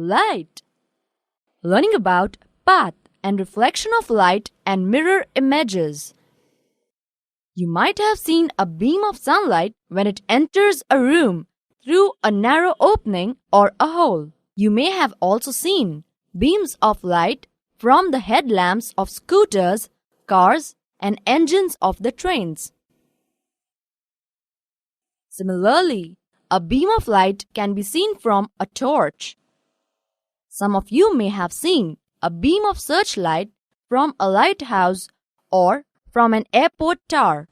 light. Learning about path and reflection of light and mirror images. You might have seen a beam of sunlight when it enters a room through a narrow opening or a hole. You may have also seen beams of light from the headlamps of scooters, cars, and engines of the trains. Similarly, a beam of light can be seen from a torch. Some of you may have seen a beam of searchlight from a lighthouse or from an airport tower.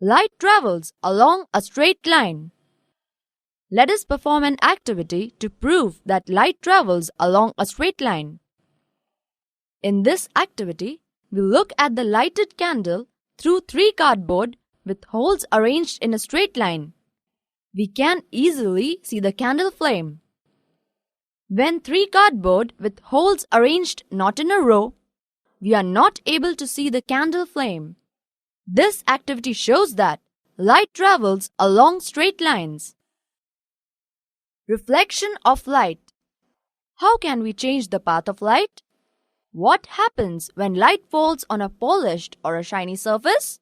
Light travels along a straight line. Let us perform an activity to prove that light travels along a straight line. In this activity, we look at the lighted candle through 3 cardboard with holes arranged in a straight line. We can easily see the candle flame. When 3 cardboard with holes arranged not in a row, we are not able to see the candle flame. This activity shows that light travels along straight lines. Reflection of light. How can we change the path of light? What happens when light falls on a polished or a shiny surface?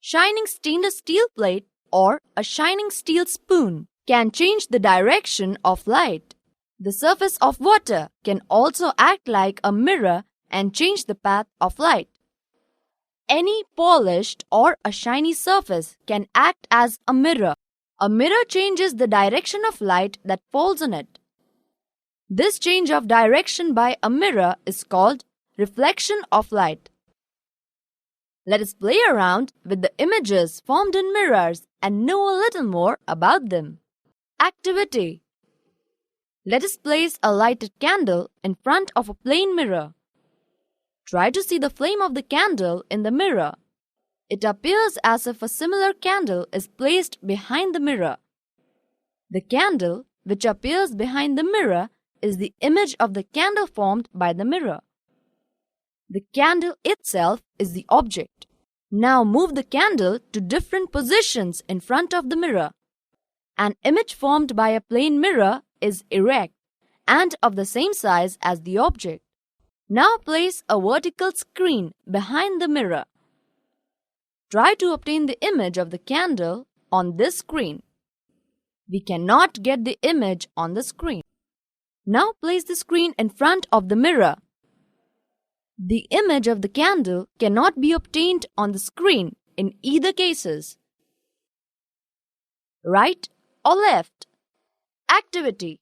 Shining stainless steel plate or a shining steel spoon can change the direction of light. The surface of water can also act like a mirror and change the path of light. Any polished or a shiny surface can act as a mirror. A mirror changes the direction of light that falls on it. This change of direction by a mirror is called reflection of light. Let us play around with the images formed in mirrors and know a little more about them. Activity. Let us place a lighted candle in front of a plain mirror. Try to see the flame of the candle in the mirror. It appears as if a similar candle is placed behind the mirror. The candle, which appears behind the mirror, is the image of the candle formed by the mirror. The candle itself is the object. Now move the candle to different positions in front of the mirror. An image formed by a plain mirror is erect and of the same size as the object. Now place a vertical screen behind the mirror. Try to obtain the image of the candle on this screen. We cannot get the image on the screen. Now place the screen in front of the mirror. The image of the candle cannot be obtained on the screen in either cases. Right or left? Activity.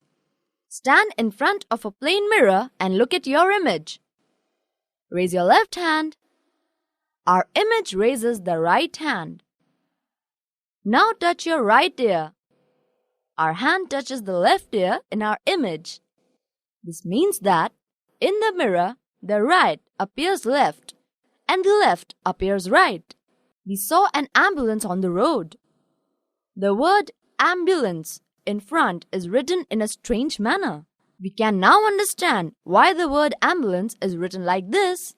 Stand in front of a plain mirror and look at your image. Raise your left hand. Our image raises the right hand. Now touch your right ear. Our hand touches the left ear in our image. This means that in the mirror, the right appears left and the left appears right. We saw an ambulance on the road. The word ambulance in front is written in a strange manner. We can now understand why the word ambulance is written like this.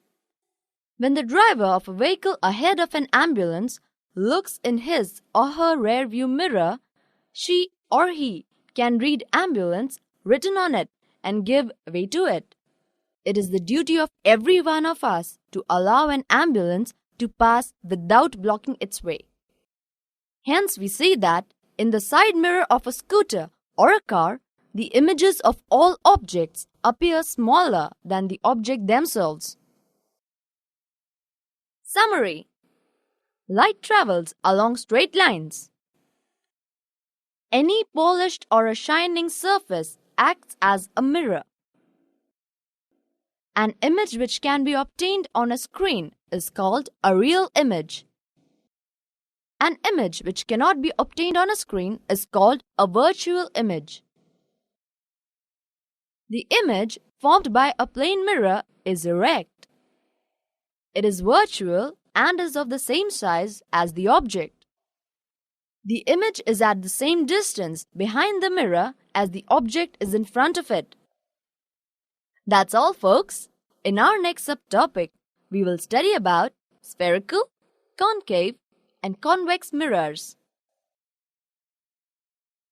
When the driver of a vehicle ahead of an ambulance looks in his or her rearview mirror, she or he can read ambulance written on it and give way to it. It is the duty of every one of us to allow an ambulance to pass without blocking its way. Hence, we see that in the side mirror of a scooter or a car, the images of all objects appear smaller than the object themselves. Summary. Light travels along straight lines. Any polished or a shining surface acts as a mirror. An image which can be obtained on a screen is called a real image. An image which cannot be obtained on a screen is called a virtual image. The image formed by a plain mirror is erect. It is virtual and is of the same size as the object. The image is at the same distance behind the mirror as the object is in front of it. That's all, folks. In our next subtopic, we will study about spherical, concave, and convex mirrors.